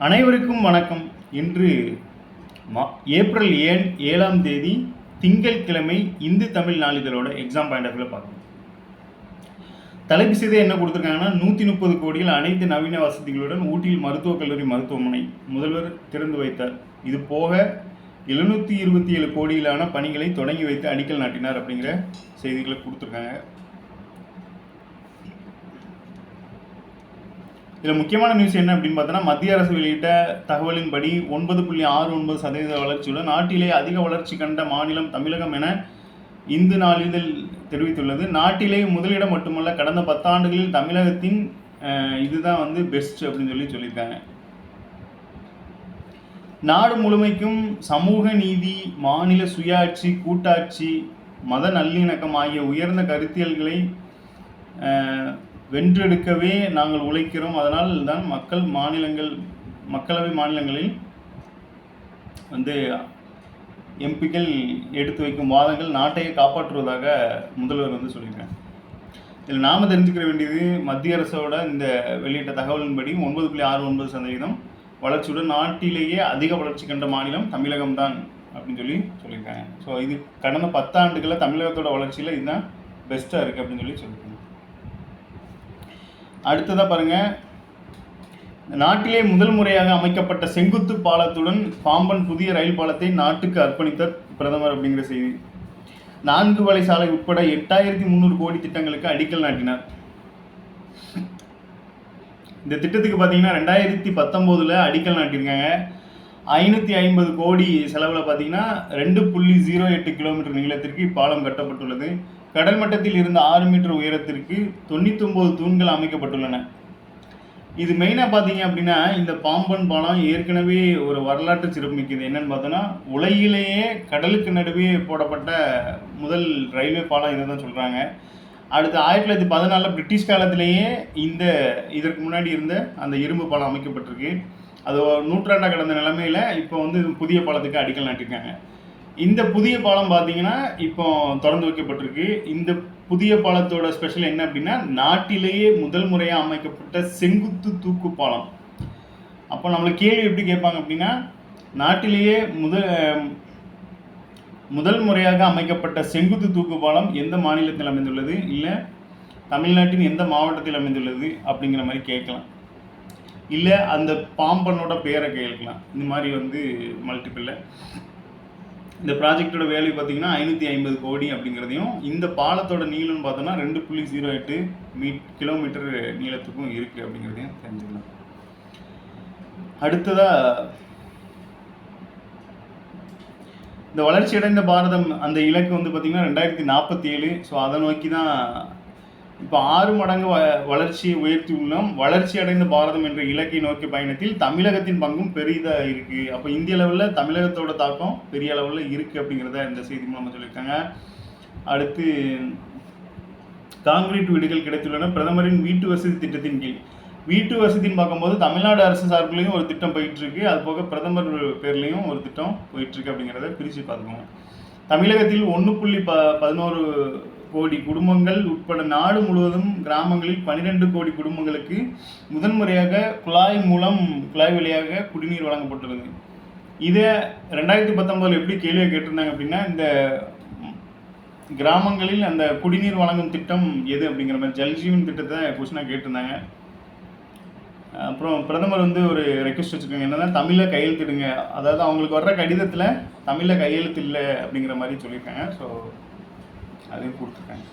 அனைவருக்கும் வணக்கம். இன்று ஏப்ரல் 7ஆம் தேதி திங்கட்கிழமை இந்து தமிழ் நாளிதழோட எக்ஸாம் பாயிண்ட் ஆஃப் வியூவில் பார்க்கணும். தலைப்பு செய்தி என்ன கொடுத்துருக்காங்கன்னா, 130 கோடியில் அனைத்து நவீன வசதிகளுடன் ஊட்டியில் மருத்துவக் கல்லூரி மருத்துவமனை முதல்வர் திறந்து வைத்தார். இது போக 727 கோடியிலான பணிகளை தொடங்கி வைத்து அடிக்கல் நாட்டினார் அப்படிங்கிற செய்திகளை கொடுத்துருக்காங்க. இதில் முக்கியமான நியூஸ் என்ன அப்படின்னு பார்த்தோன்னா, மத்திய அரசு வெளியிட்ட தகவலின்படி 9.69% வளர்ச்சியுடன் நாட்டிலே அதிக வளர்ச்சி கண்ட மாநிலம் தமிழகம் என இந்து நாளிதழ் தெரிவித்துள்ளது. நாட்டிலே முதலிடம் மட்டுமல்ல, கடந்த 10 ஆண்டுகளில் தமிழகத்தின் இதுதான் பெஸ்ட் அப்படின்னு சொல்லியிருக்காங்க. நாடு முழுமைக்கும் சமூக நீதி, மாநில சுயாட்சி, கூட்டாட்சி, மத நல்லிணக்கம் ஆகிய உயர்ந்த கருத்தியல்களை வென்றெடுக்கவே நாங்கள் உழைக்கிறோம். அதனால் தான் மக்களவை மாநிலங்களில் எம்பிக்கள் எடுத்து வைக்கும் வாதங்கள் நாட்டையை காப்பாற்றுவதாக முதல்வர் சொல்லியிருக்காங்க. இதில் நாம் தெரிஞ்சுக்கிற வேண்டியது, மத்திய அரசோட இந்த வெளியிட்ட தகவலின்படி 9.69% வளர்ச்சியுடன் நாட்டிலேயே அதிக வளர்ச்சி கண்ட மாநிலம் தமிழகம் தான் அப்படின்னு சொல்லியிருக்காங்க. ஸோ இது கடந்த 10 ஆண்டுகளில் தமிழகத்தோட வளர்ச்சியில் இதுதான் பெஸ்ட்டாக இருக்குது அப்படின்னு சொல்லியிருக்காங்க. அடுத்ததாக பாருங்கள், நாட்டிலே முதல் முறையாக அமைக்கப்பட்ட செங்குத்து பாலத்துடன் பாம்பன் புதிய ரயில் பாலத்தை நாட்டுக்கு அர்ப்பணித்தார் பிரதமர் அப்படிங்கிற செய்தி. 4 வழி சாலை உட்பட 8300 கோடி திட்டங்களுக்கு அடிக்கல் நாட்டினார். இந்த திட்டத்துக்கு பார்த்தீங்கன்னா 2019 அடிக்கல் நாட்டியிருக்காங்க. 550 கோடி செலவில் பார்த்தீங்கன்னா 2.08 கிலோமீட்டர் நீளத்திற்கு இப்பாலம் கட்டப்பட்டுள்ளது. கடல் மட்டத்தில் இருந்து 6 மீட்டர் உயரத்திற்கு 99 தூண்கள் அமைக்கப்பட்டுள்ளன. இது மெயினாக பார்த்தீங்க அப்படின்னா, இந்த பாம்பன் பாலம் ஏற்கனவே ஒரு வரலாற்று சிறப்புமிக்கது. என்னன்னு பார்த்தோன்னா, உலகிலேயே கடலுக்கு நடுவே போடப்பட்ட முதல் ரயில்வே பாலம் இதை தான் சொல்கிறாங்க. அடுத்து 1914 பிரிட்டிஷ் காலத்திலேயே இதற்கு முன்னாடி இருந்த அந்த இரும்பு பாலம் அமைக்கப்பட்டிருக்கு. அது நூற்றாண்டாக கடந்த நிலைமையில் இப்போ புதிய பாலத்துக்கு அடிக்கல் நாட்டிருக்காங்க. இந்த புதிய பாலம் பார்த்தீங்கன்னா இப்போ திறந்து வைக்கப்பட்டிருக்கு. இந்த புதிய பாலத்தோட ஸ்பெஷல் என்ன அப்படின்னா, நாட்டிலேயே முதல் முறையாக அமைக்கப்பட்ட செங்குத்து தூக்கு பாலம். அப்போ நம்மளுக்கு கேள்வி எப்படி கேட்பாங்க அப்படின்னா, நாட்டிலேயே முதல் முறையாக அமைக்கப்பட்ட செங்குத்து தூக்கு பாலம் எந்த மாநிலத்தில் அமைந்துள்ளது, இல்லை தமிழ்நாட்டின் எந்த மாவட்டத்தில் அமைந்துள்ளது அப்படிங்கிற மாதிரி கேட்கலாம். இல்லை அந்த பாம்பனோட பேரை கேட்கலாம். இந்த மாதிரி மல்டிபிளில் இந்த ப்ராஜெக்டோட வேல்யூ பார்த்தீங்கன்னா 550 கோடி அப்படிங்கிறதையும், இந்த பாலத்தோட நீளம்னு பார்த்தோன்னா 2.08 கிலோமீட்டர் நீளத்துக்கும் இருக்குது அப்படிங்கிறதையும் தெரிஞ்சுக்கலாம். அடுத்ததாக, இந்த வளர்ச்சி அடைந்த பாரதம் அந்த இலக்கு பார்த்தீங்கன்னா 2047. ஸோ அதை நோக்கி தான் இப்போ 6 மடங்கு வளர்ச்சியை உயர்த்தி உள்ளோம். வளர்ச்சி அடைந்த பாரதம் என்ற இலக்கை நோக்கி பயணத்தில் தமிழகத்தின் பங்கும் பெரிதாக இருக்குது. அப்போ இந்திய அளவில் தமிழகத்தோட தாக்கம் பெரிய அளவில் இருக்குது அப்படிங்கிறத இந்த செய்தி மூலமாக சொல்லியிருக்காங்க. அடுத்து, கான்கிரீட் வீடுகள் கிடைத்துள்ளன பிரதமரின் வீட்டு வசதி திட்டத்தின் கீழ். வீட்டு வசதின்னு பார்க்கும்போது தமிழ்நாடு அரசு சார்பிலையும் ஒரு திட்டம் போயிட்டுருக்கு, அது போக பிரதமர் பேர்லேயும் ஒரு திட்டம் போயிட்டுருக்கு அப்படிங்கிறத பிரித்து பார்த்துக்கோங்க. தமிழகத்தில் 1.11 கோடி குடும்பங்கள் உட்பட நாடு முழுவதும் கிராமங்களில் 12 கோடி குடும்பங்களுக்கு முதன்முறையாக குழாய் வழியாக குடிநீர் வழங்கப்பட்டுள்ளது. இதை 2019 எப்படி கேள்வியை கேட்டிருந்தாங்க அப்படின்னா, இந்த கிராமங்களில் அந்த குடிநீர் வழங்கும் திட்டம் எது அப்படிங்கிற மாதிரி ஜல்ஜீவன் திட்டத்தை கொஸ்டினாக கேட்டிருந்தாங்க. அப்புறம் பிரதமர் ஒரு ரெக்வஸ்ட் வச்சுருக்காங்க, என்னன்னா தமிழில் கையெழுத்திடுங்க. அதாவது அவங்களுக்கு வர்ற கடிதத்தில் தமிழில் கையெழுத்து இல்லை அப்படிங்கிற மாதிரி சொல்லியிருக்காங்க. ஸோ அதையும் கொடுத்துருக்காங்க.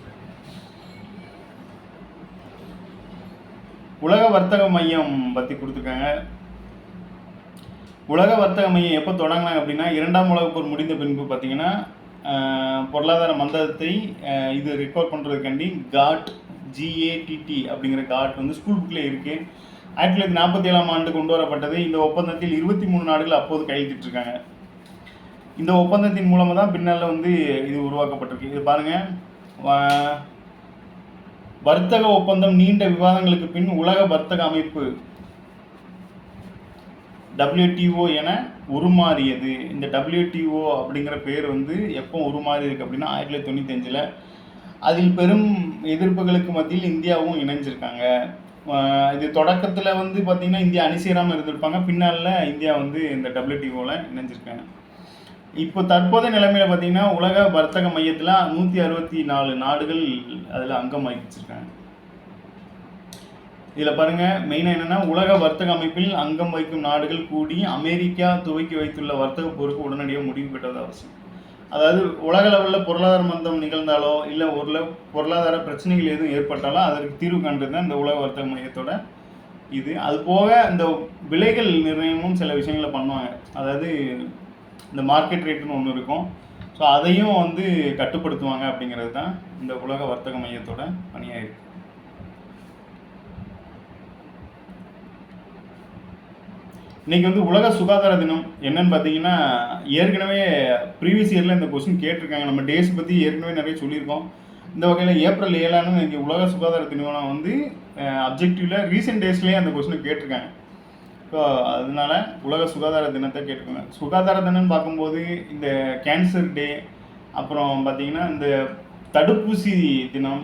உலக வர்த்தக மையம் பற்றி கொடுத்துருக்காங்க. உலக வர்த்தக மையம் எப்போ தொடங்கினாங்க அப்படின்னா, 2ஆம் உலகப் போர் முடிந்த பின்பு பார்த்தீங்கன்னா, பொருளாதார மந்தத்தை இது ரெக்கார்ட் பண்ணுறதுக்காண்டி GATT அப்படிங்கிற காட் ஸ்கூல் புக்கில் இருக்குது. 1947ஆம் ஆண்டு கொண்டு வரப்பட்டது. இந்த ஒப்பந்தத்தில் 23 நாடுகள் அப்போது கையெழுத்திட்டிருக்காங்க. இந்த ஒப்பந்தத்தின் மூலமாக தான் பின்னால் இது உருவாக்கப்பட்டிருக்கு. இது பாருங்கள், வர்த்தக ஒப்பந்தம் நீண்ட விவாதங்களுக்கு பின் உலக வர்த்தக அமைப்பு WTO என உருமாறியது. இந்த WTO அப்படிங்கிற பேர் எப்போ உருமாறி இருக்கு அப்படின்னா 1995. அதில் பெரும் எதிர்ப்புகளுக்கு மத்தியில் இந்தியாவும் இணைஞ்சிருக்காங்க. இது தொடக்கத்தில் வந்து பார்த்திங்கன்னா இந்தியா அணி சேராமல் இருந்திருப்பாங்க. பின்னால் இந்தியா வந்து இந்த WTOவில் இணைஞ்சிருக்காங்க. இப்போ தற்போதைய நிலைமையில் பார்த்திங்கன்னா உலக வர்த்தக மையத்தில் 164 நாடுகள் அதில் அங்கம் வகிச்சிருக்காங்க. இதில் பாருங்கள், மெயினாக என்னென்னா உலக வர்த்தக அமைப்பில் அங்கம் வகிக்கும் நாடுகள் கூடி அமெரிக்கா துவக்கி வைத்துள்ள வர்த்தக போருக்கு உடனடியாக முடிவு பெற்றது அவசியம். அதாவது உலக லெவலில் பொருளாதார மந்தம் நிகழ்ந்தாலோ இல்லை பொருளாதார பிரச்சனைகள் எதுவும் ஏற்பட்டாலோ அதற்கு தீர்வு காண்றது தான் இந்த உலக வர்த்தக மையத்தோட இது. அது போக இந்த விலைகள் நிர்ணயமும் சில விஷயங்களை பண்ணுவாங்க. அதாவது இந்த மார்க்கெட் ரேட்டுன்னு ஒன்று இருக்கும். ஸோ அதையும் வந்து கட்டுப்படுத்துவாங்க அப்படிங்கிறது தான் இந்த உலக வர்த்தக மையத்தோட பணியாக இருக்குது. இன்றைக்கி வந்து உலக சுகாதார தினம் என்னன்னு பார்த்தீங்கன்னா, ஏற்கனவே ப்ரீவியஸ் இயரில் இந்த கொஸ்டின் கேட்டிருக்காங்க. நம்ம டேஸ் பற்றி ஏற்கனவே நிறைய சொல்லியிருக்கோம். இந்த வகையில் ஏப்ரல் 7 இன்றைக்கி உலக சுகாதார தினம் வந்து அப்ஜெக்டிவில் ரீசெண்ட் டேஸ்லேயே அந்த கொஸ்டினை கேட்டிருக்காங்க. ஸோ அதனால உலக சுகாதார தினத்தை கேட்டுக்கோங்க. சுகாதார தினம்னு பார்க்கும்போது இந்த கேன்சர் டே, அப்புறம் பார்த்திங்கன்னா இந்த தடுப்பூசி தினம்,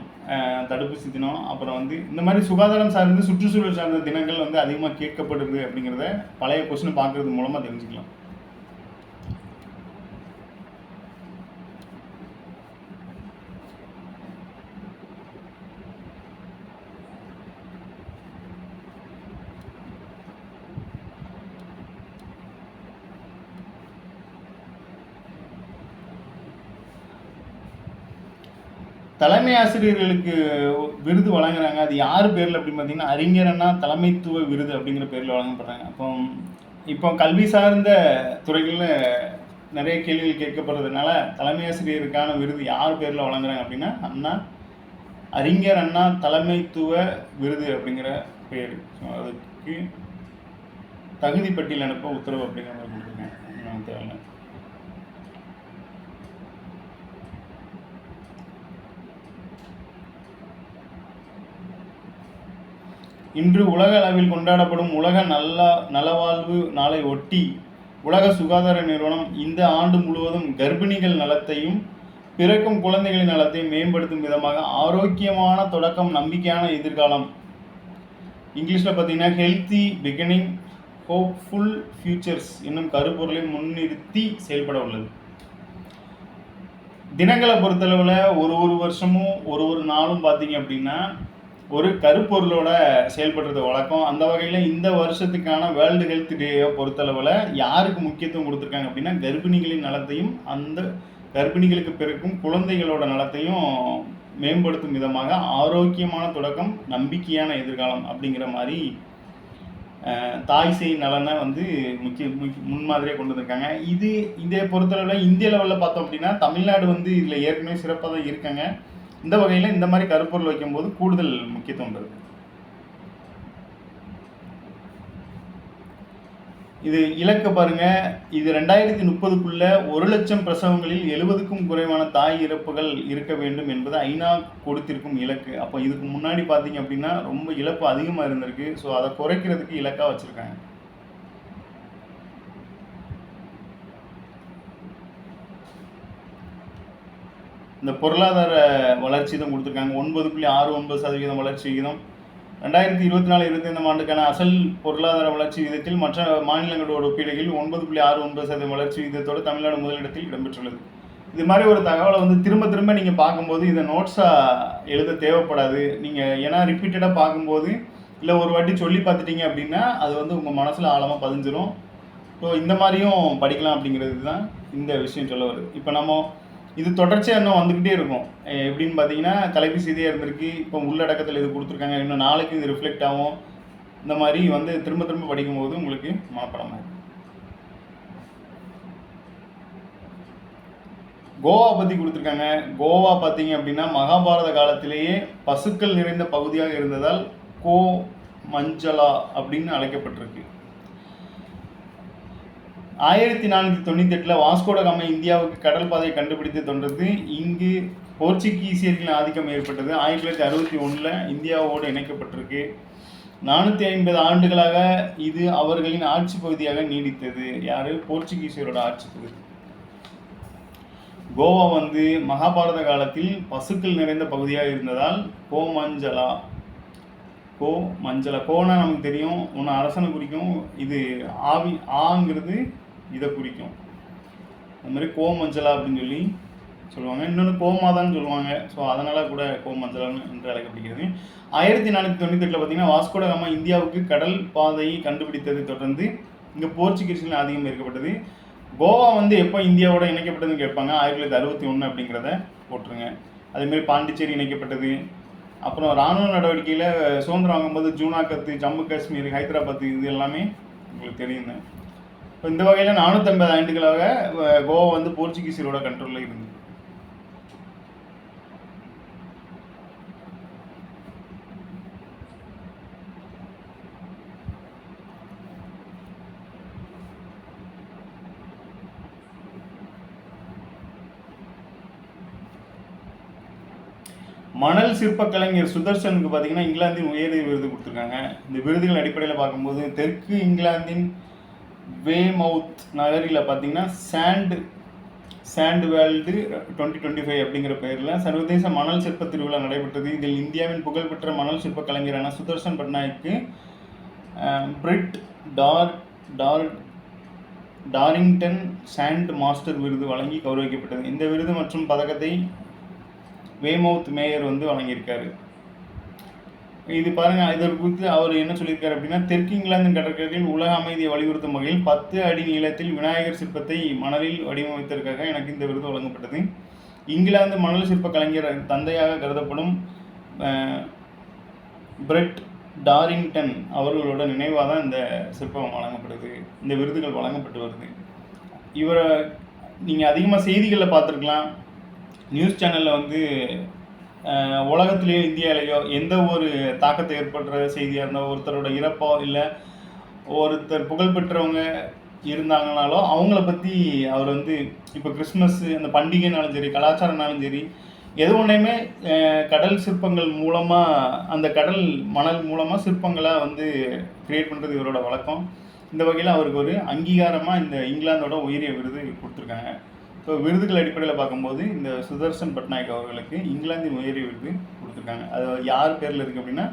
அப்புறம் வந்து இந்த மாதிரி சுகாதாரம் சார்ந்து சுற்றுச்சூழல் சார்ந்த தினங்கள் வந்து அதிகமாக கேட்கப்படுது அப்படிங்கிறத பழைய கொஸ்டினை பார்க்கறது மூலமாக தெரிஞ்சுக்கலாம். தலைமை ஆசிரியர்களுக்கு விருது வழங்குறாங்க. அது யார் பேரில் அப்படின்னு பார்த்தீங்கன்னா, அறிஞர் அண்ணா தலைமைத்துவ விருது அப்படிங்கிற பேரில் வழங்கப்படுறாங்க. இப்போ கல்வி சார்ந்த துறைகளில் நிறைய கேள்விகள் கேட்கப்படுறதுனால தலைமை ஆசிரியருக்கான விருது யார் பேரில் வழங்குறாங்க அப்படின்னா அறிஞர் அண்ணா தலைமைத்துவ விருது அப்படிங்கிற பேர். ஸோ அதுக்கு தகுதி பட்டியல் அனுப்ப உத்தரவு அப்படிங்கிற மாதிரி கொடுத்துருக்கேன். தேவையில்லை. இன்று உலக அளவில் கொண்டாடப்படும் உலக நலவாழ்வு நாளை ஒட்டி உலக சுகாதார நிறுவனம் இந்த ஆண்டு முழுவதும் கர்ப்பிணிகள் நலத்தையும் பிறக்கும் குழந்தைகளின் நலத்தையும் மேம்படுத்தும் விதமாக ஆரோக்கியமான தொடக்கம் நம்பிக்கையான எதிர்காலம், இங்கிலீஷில் பார்த்தீங்கன்னா ஹெல்த்தி பிகினிங் ஹோப்ஃபுல் ஃபியூச்சர்ஸ் என்னும் கருப்பொருளை முன்னிறுத்தி செயல்பட உள்ளது. தினங்களை பொறுத்தளவில் ஒரு வருஷமும் ஒரு நாளும் பார்த்தீங்க அப்படின்னா ஒரு கருப்பொருளோட செயல்படுறது வழக்கம். அந்த வகையில் இந்த வருஷத்துக்கான வேர்ல்டு ஹெல்த் டேயை பொறுத்தளவில் யாருக்கு முக்கியத்துவம் கொடுத்துருக்காங்க அப்படின்னா கர்ப்பிணிகளின் நலத்தையும் அந்த கர்ப்பிணிகளுக்கு பிறக்கும் குழந்தைகளோட நலத்தையும் மேம்படுத்தும் விதமாக ஆரோக்கியமான தொடக்கம் நம்பிக்கையான எதிர்காலம் அப்படிங்கிற மாதிரி தாய் சேய் நலனை வந்து முன்மாதிரியாக கொண்டு வந்திருக்காங்க. இதை பொறுத்தளவில் இந்திய லெவலில் பார்த்தோம் அப்படின்னா தமிழ்நாடு வந்து இதில் ஏற்கனவே சிறப்பாக தான் இருக்காங்க. இந்த வகையில் இந்த மாதிரி கருப்பொருள் வைக்கும்போது கூடுதல் முக்கியத்துவம் வருது. இது இலக்கு பாருங்க, இது 2030க்குள்ள 1 லட்சம் பிரசவங்களில் 70க்கும் குறைவான தாய் இறப்புகள் இருக்க வேண்டும் என்பது ஐநா கொடுத்திருக்கும் இலக்கு. அப்போ இதுக்கு முன்னாடி பார்த்தீங்க அப்படின்னா ரொம்ப இழப்பு அதிகமாக இருந்திருக்கு. ஸோ அதை குறைக்கிறதுக்கு இலக்காக வச்சுருக்காங்க. இந்த பொருளாதார வளர்ச்சி தான் கொடுத்துருக்காங்க. 9.69% வளர்ச்சி விகிதம் 2024-25 ஆண்டுக்கான அசல் பொருளாதார வளர்ச்சி விகிதத்தில் மற்ற மாநிலங்களோட ஒப்பீடுகளில் 9.69% வளர்ச்சி விகிதத்தோடு தமிழ்நாடு முதலிடத்தில் இடம்பெற்றுள்ளது. இது மாதிரி ஒரு தகவலை வந்து திரும்ப நீங்கள் பார்க்கும்போது இதை நோட்ஸாக எழுத தேவைப்படாது. நீங்கள் ஏன்னா ரிப்பீட்டடாக பார்க்கும்போது இல்லை ஒரு வாட்டி சொல்லி பார்த்துட்டீங்க அப்படின்னா அது வந்து உங்கள் மனசில் ஆழமாக பதிஞ்சிரும். ஸோ இந்த மாதிரியும் படிக்கலாம் அப்படிங்கிறது தான் இந்த விஷயம் சொல்ல வருது. இப்போ நம்ம இது தொடர்ச்சியாக இன்னும் வந்துக்கிட்டே இருக்கும். எப்படின்னு பார்த்தீங்கன்னா தலைப்பு செய்தியாக இருந்திருக்கு, இப்போ உள்ளடக்கத்தில் இது கொடுத்துருக்காங்க, இன்னும் நாளைக்கு இது ரிஃப்ளெக்ட் ஆகும். இந்த மாதிரி வந்து திரும்ப படிக்கும்போது உங்களுக்கு மனப்படமாக இருக்கும். கோவா பற்றி கொடுத்துருக்காங்க. கோவா பார்த்தீங்க அப்படின்னா மகாபாரத காலத்திலேயே பசுக்கள் நிறைந்த பகுதியாக இருந்ததால் கோ மஞ்சளா அப்படின்னு அழைக்கப்பட்டிருக்கு. 1498 வாஸ்கோட காமா இந்தியாவுக்கு கடல் பாதையை கண்டுபிடித்து தோன்றது. இங்கு போர்ச்சுகீசியர்களின் ஆதிக்கம் ஏற்பட்டது. 1961 இந்தியாவோடு இணைக்கப்பட்டிருக்கு. 450 ஆண்டுகளாக இது அவர்களின் ஆட்சி பகுதியாக நீடித்தது. யாரு? போர்ச்சுகீசியரோட ஆட்சி பகுதி. கோவா வந்து மகாபாரத காலத்தில் பசுக்கள் நிறைந்த பகுதியாக இருந்ததால் கோமஞ்சலா கோ மஞ்சளா. கோனா நமக்கு தெரியும், ஒன்று அரசனை குறிக்கும், இது ஆவி ஆங்கிறது இதை குறிக்கும். அது மாதிரி கோ மஞ்சளா அப்படின்னு சொல்லி சொல்லுவாங்க. இன்னொன்று கோமாதான்னு சொல்லுவாங்க. ஸோ அதனால் கூட கோ மஞ்சளான்னு என்று அழைக்கப்படுகிறது. 1498 பார்த்தீங்கன்னா வாஸ்கோட காமா இந்தியாவுக்கு கடல் பாதையை கண்டுபிடித்ததை தொடர்ந்து இங்கே போர்ச்சுகீஸ்கள் அதிகம் இருக்கப்பட்டது. கோவா வந்து எப்போ இந்தியாவோட இணைக்கப்பட்டதுன்னு கேட்பாங்க. 1961 அப்படிங்கிறத போட்டுருங்க. அதேமாதிரி பாண்டிச்சேரி இணைக்கப்பட்டது. அப்புறம் இராணுவ நடவடிக்கையில் சுதந்திரம் வாங்கும்போது ஜூனாகத்து, ஜம்மு காஷ்மீர், ஹைதராபாத் இது எல்லாமே உங்களுக்கு தெரியுங்க. இப்போ இந்த வகையில் 450 ஆண்டுகளாக கோவா வந்து போர்ச்சுகீஸரோட கண்ட்ரோலில் இருந்தது. மணல் சிற்ப கலைஞர் சுதர்சனுக்கு பார்த்தீங்கன்னா இங்கிலாந்தின் உயரிய விருது கொடுத்துருக்காங்க. இந்த விருதுகள் அடிப்படையில் பார்க்கும்போது தெற்கு இங்கிலாந்தின் வேமவுத் நகரில் பார்த்தீங்கன்னா சாண்ட்வேல்டு 2025 அப்படிங்கிற பெயரில் சர்வதேச மணல் சிற்ப திருவிழா நடைபெற்றது. இதில் இந்தியாவின் புகழ்பெற்ற மணல் சிற்ப கலைஞரான சுதர்சன் பட்நாயக்கு பிரிட் டாரிங்டன் சாண்ட் மாஸ்டர் விருது வழங்கி கௌரவிக்கப்பட்டது. இந்த விருது மற்றும் பதக்கத்தை வேமவுத் மேயர் வந்து வழங்கியிருக்காரு. இது பாருங்க, இதை குறித்து அவர் என்ன சொல்லியிருக்காரு அப்படின்னா, தெற்கு இங்கிலாந்தின் கடற்கரையில் உலக அமைதியை வலியுறுத்தும் வகையில் 10 அடி நீளத்தில் விநாயகர் சிற்பத்தை மணலில் வடிவமைத்ததற்காக எனக்கு இந்த விருது வழங்கப்பட்டது. இங்கிலாந்து மணல் சிற்ப கலைஞர் தந்தையாக கருதப்படும் பிரெட் டாரிங்டன் அவர்களோட நினைவாக தான் இந்த சிற்பம் வழங்கப்படுது, இந்த விருதுகள் வழங்கப்பட்டு வருது. இவரை நீங்கள் அதிகமாக செய்திகளில் பார்த்துருக்கலாம். நியூஸ் சேனலில் வந்து உலகத்துலேயோ இந்தியாவிலேயோ எந்த ஒரு தாக்கத்தை ஏற்படுற செய்தியாக இருந்தால், ஒருத்தரோட இறப்போ இல்லை ஒருத்தர் புகழ்பெற்றவங்க இருந்தாங்கனாலோ அவங்கள பற்றி அவர் வந்து இப்போ கிறிஸ்மஸ் அந்த பண்டிகைனாலும் சரி, கலாச்சாரம்னாலும் சரி, எது ஒன்றையுமே கடல் சிற்பங்கள் மூலமாக, அந்த கடல் மணல் மூலமாக சிற்பங்களாக வந்து கிரியேட் பண்ணுறது இவரோட வழக்கம். இந்த வகையில் அவருக்கு ஒரு அங்கீகாரமாக இந்த இங்கிலாந்தோட உயரிய விருது கொடுத்துருக்காங்க. ஸோ விருதுகள் அடிப்படையில் பார்க்கும்போது இந்த சுதர்சன் பட்நாயக் அவர்களுக்கு இங்கிலாந்தின் உயரிய விருது கொடுத்துருக்காங்க. அது யார் பேரில் இருக்குது அப்படின்னா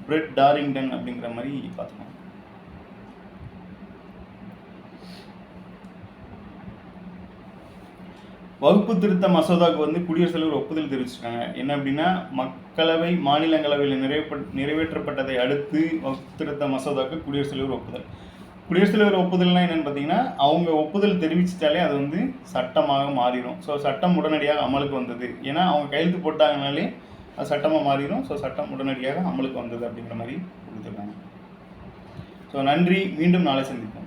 பிரெட் டாரிங்டன் அப்படிங்கிற மாதிரி பார்த்துக்கோங்க. வகுப்பு திருத்த மசோதாவுக்கு வந்து குடியரசுத் தலைவர் ஒப்புதல் தெரிவிச்சிருக்காங்க. என்ன அப்படின்னா, மக்களவை மாநிலங்களவையில் நிறைவேற்றப்பட்டதை அடுத்து வகுப்பு திருத்த மசோதாவுக்கு குடியரசுத் தலைவர் ஒப்புதல். குடியரசுத் தலைவர் ஒப்புதல்னால் என்னென்னு பார்த்தீங்கன்னா, அவங்க ஒப்புதல் தெரிவிச்சிட்டாலே அது வந்து சட்டமாக மாறிடும். ஸோ சட்டம் உடனடியாக அமலுக்கு வந்தது. ஏன்னா அவங்க கையெழுத்து போட்டாங்கனாலே அது சட்டமாக மாறிடும். ஸோ சட்டம் உடனடியாக அமலுக்கு வந்தது அப்படிங்கிற மாதிரி கொடுத்துருக்காங்க. ஸோ நன்றி, மீண்டும் நாளை சந்திப்போம்.